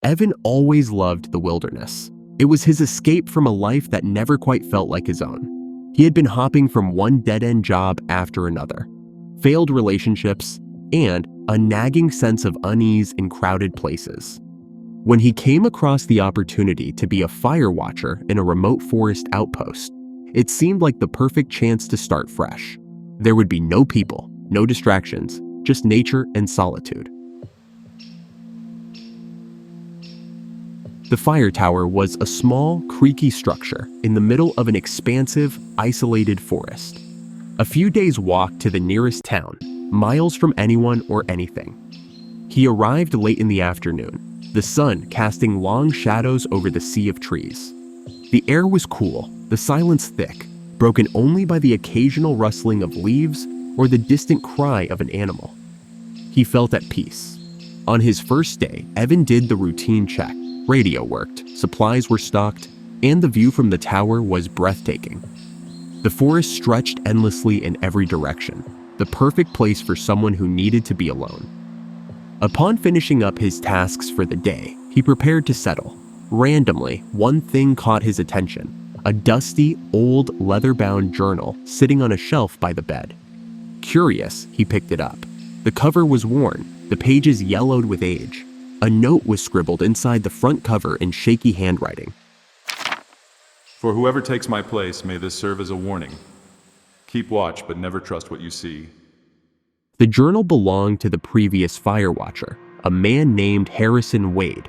Evan always loved the wilderness. It was his escape from a life that never quite felt like his own. He had been hopping from one dead-end job after another, failed relationships, and a nagging sense of unease in crowded places. When he came across the opportunity to be a fire watcher in a remote forest outpost, it seemed like the perfect chance to start fresh. There would be no people, no distractions, just nature and solitude. The fire tower was a small, creaky structure in the middle of an expansive, isolated forest. A few days' walk to the nearest town, miles from anyone or anything. He arrived late in the afternoon, the sun casting long shadows over the sea of trees. The air was cool, the silence thick, broken only by the occasional rustling of leaves or the distant cry of an animal. He felt at peace. On his first day, Evan did the routine check. Radio worked, supplies were stocked, and the view from the tower was breathtaking. The forest stretched endlessly in every direction, the perfect place for someone who needed to be alone. Upon finishing up his tasks for the day, he prepared to settle. Randomly, one thing caught his attention: a dusty, old, leather-bound journal sitting on a shelf by the bed. Curious, he picked it up. The cover was worn, the pages yellowed with age. A note was scribbled inside the front cover in shaky handwriting. For whoever takes my place, may this serve as a warning. Keep watch, but never trust what you see. The journal belonged to the previous fire watcher, a man named Harrison Wade.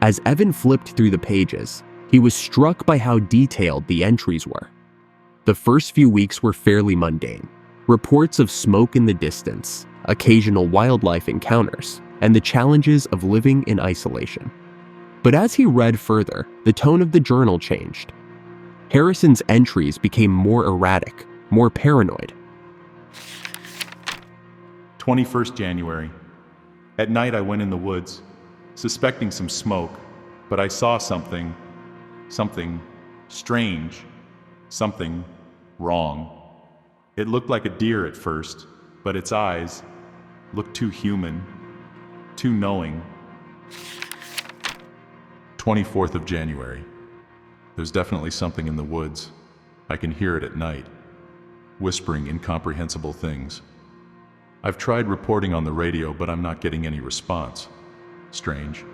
As Evan flipped through the pages, he was struck by how detailed the entries were. The first few weeks were fairly mundane. Reports of smoke in the distance, occasional wildlife encounters, and the challenges of living in isolation. But as he read further, the tone of the journal changed. Harrison's entries became more erratic, more paranoid. 21st January. At night I went in the woods, suspecting some smoke, but I saw something strange, something wrong. It looked like a deer at first, but its eyes looked too human, too knowing. 24th of January. There's definitely something in the woods. I can hear it at night, whispering incomprehensible things. I've tried reporting on the radio, but I'm not getting any response. Strange.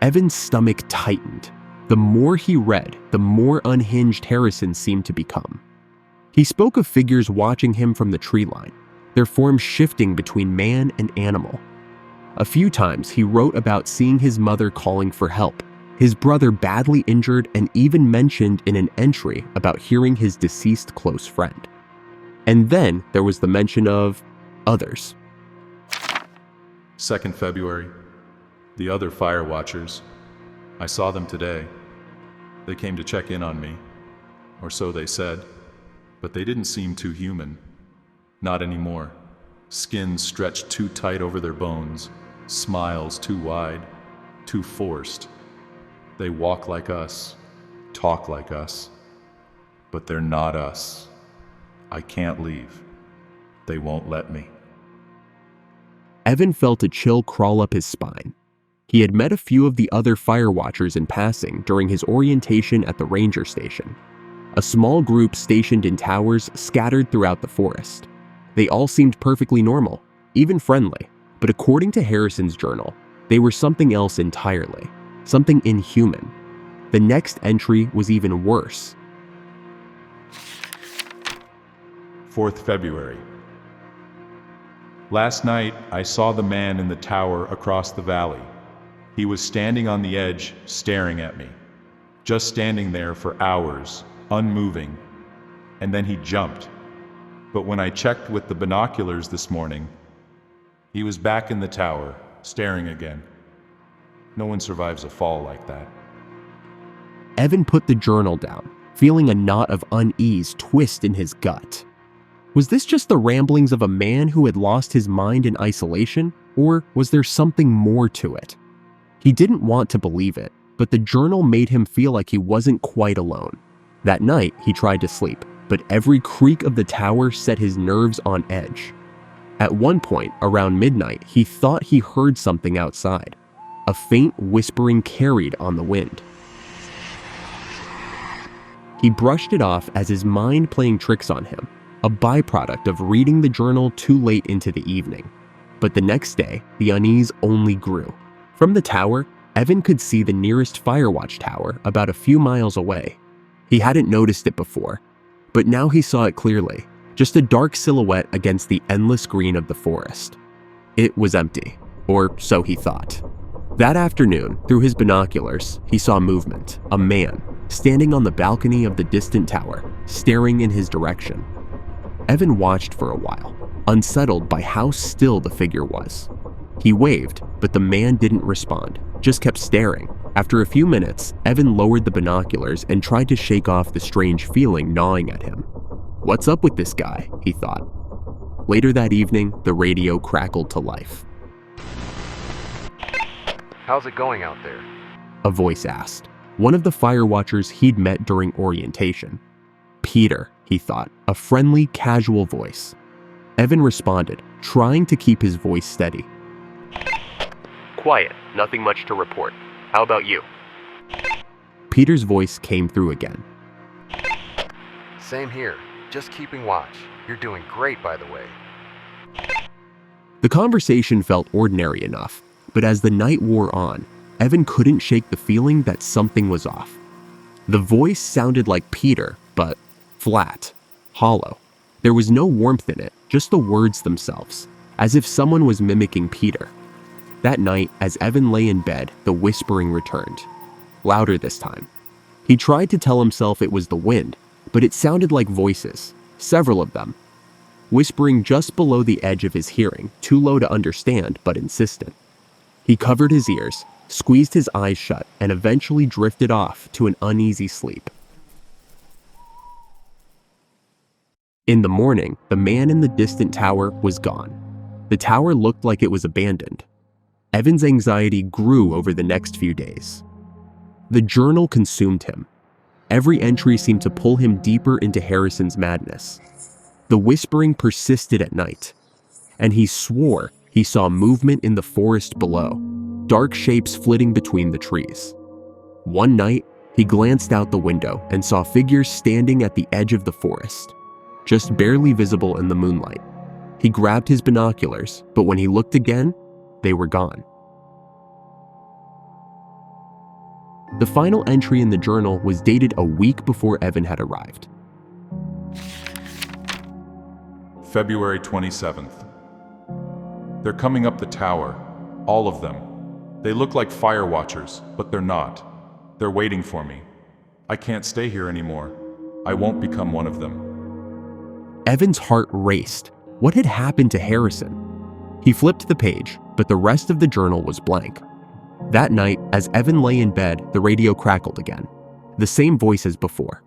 Evan's stomach tightened. The more he read, the more unhinged Harrison seemed to become. He spoke of figures watching him from the tree line, their forms shifting between man and animal. A few times he wrote about seeing his mother calling for help, his brother badly injured, and even mentioned in an entry about hearing his deceased close friend. And then there was the mention of others. 2nd February. The other fire watchers. I saw them today. They came to check in on me, or so they said, but they didn't seem too human. Not anymore. Skins stretched too tight over their bones, smiles too wide, too forced. They walk like us, talk like us, but they're not us. I can't leave. They won't let me. Evan felt a chill crawl up his spine. He had met a few of the other fire watchers in passing during his orientation at the ranger station, a small group stationed in towers scattered throughout the forest. They all seemed perfectly normal, even friendly, but according to Harrison's journal, they were something else entirely, something inhuman. The next entry was even worse. 4th February. Last night, I saw the man in the tower across the valley. He was standing on the edge, staring at me. Just standing there for hours, unmoving. And then he jumped. But when I checked with the binoculars this morning, he was back in the tower, staring again. No one survives a fall like that. Evan put the journal down, feeling a knot of unease twist in his gut. Was this just the ramblings of a man who had lost his mind in isolation, or was there something more to it? He didn't want to believe it, but the journal made him feel like he wasn't quite alone. That night, he tried to sleep, but every creak of the tower set his nerves on edge. At one point, around midnight, he thought he heard something outside. a faint whispering carried on the wind. He brushed it off as his mind playing tricks on him, a byproduct of reading the journal too late into the evening. But the next day, the unease only grew. From the tower, Evan could see the nearest firewatch tower about a few miles away. He hadn't noticed it before, but now he saw it clearly, just a dark silhouette against the endless green of the forest. It was empty, or so he thought. That afternoon, through his binoculars, he saw movement, a man, standing on the balcony of the distant tower, staring in his direction. Evan watched for a while, unsettled by how still the figure was. He waved, but the man didn't respond, just kept staring. After a few minutes, Evan lowered the binoculars and tried to shake off the strange feeling gnawing at him. What's up with this guy, he thought. Later that evening, the radio crackled to life. How's it going out there? A voice asked, one of the fire watchers he'd met during orientation. Peter, he thought, a friendly, casual voice. Evan responded, trying to keep his voice steady. Quiet, nothing much to report. How about you? Peter's voice came through again. Same here, just keeping watch. You're doing great, by the way. The conversation felt ordinary enough, but as the night wore on, Evan couldn't shake the feeling that something was off. The voice sounded like Peter, but flat, hollow. There was no warmth in it, just the words themselves, as if someone was mimicking Peter. That night, as Evan lay in bed, the whispering returned, louder this time. He tried to tell himself it was the wind, but it sounded like voices, several of them, whispering just below the edge of his hearing, too low to understand but insistent. He covered his ears, squeezed his eyes shut, and eventually drifted off to an uneasy sleep. In the morning, the man in the distant tower was gone. The tower looked like it was abandoned. Evan's anxiety grew over the next few days. The journal consumed him. Every entry seemed to pull him deeper into Harrison's madness. The whispering persisted at night, and he swore he saw movement in the forest below, dark shapes flitting between the trees. One night, he glanced out the window and saw figures standing at the edge of the forest, just barely visible in the moonlight. He grabbed his binoculars, but when he looked again, they were gone. The final entry in the journal was dated a week before Evan had arrived. February 27th. They're coming up the tower, all of them. They look like fire watchers, but they're not. They're waiting for me. I can't stay here anymore. I won't become one of them. Evan's heart raced. What had happened to Harrison? He flipped the page, but the rest of the journal was blank. That night, as Evan lay in bed, the radio crackled again. The same voice as before.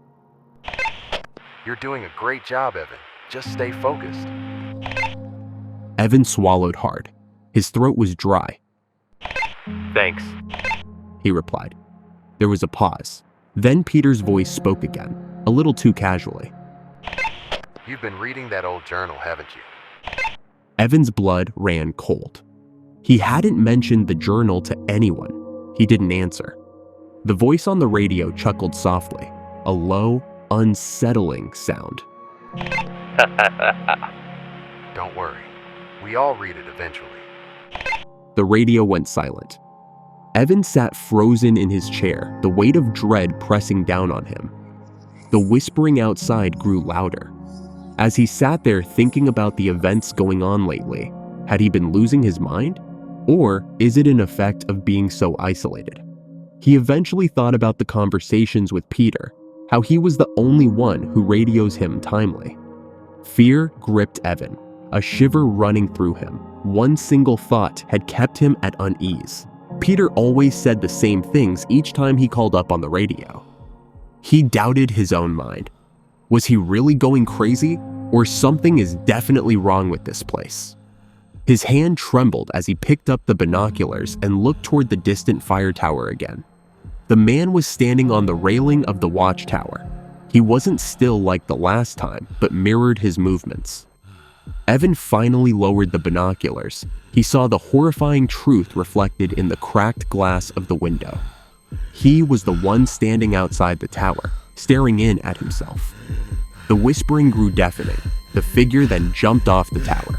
You're doing a great job, Evan. Just stay focused. Evan swallowed hard. His throat was dry. Thanks. He replied. There was a pause. Then Peter's voice spoke again, a little too casually. You've been reading that old journal, haven't you? Evan's blood ran cold. He hadn't mentioned the journal to anyone. He didn't answer. The voice on the radio chuckled softly, a low, unsettling sound. Don't worry. We all read it eventually. The radio went silent. Evan sat frozen in his chair, the weight of dread pressing down on him. The whispering outside grew louder. As he sat there thinking about the events going on lately, had he been losing his mind? Or is it an effect of being so isolated? He eventually thought about the conversations with Peter, how he was the only one who radios him timely. Fear gripped Evan, a shiver running through him. One single thought had kept him at unease. Peter always said the same things each time he called up on the radio. He doubted his own mind. Was he really going crazy? Or something is definitely wrong with this place? His hand trembled as he picked up the binoculars and looked toward the distant fire tower again. The man was standing on the railing of the watchtower. He wasn't still like the last time, but mirrored his movements. Evan finally lowered the binoculars. He saw the horrifying truth reflected in the cracked glass of the window. He was the one standing outside the tower, staring in at himself. The whispering grew deafening. The figure then jumped off the tower.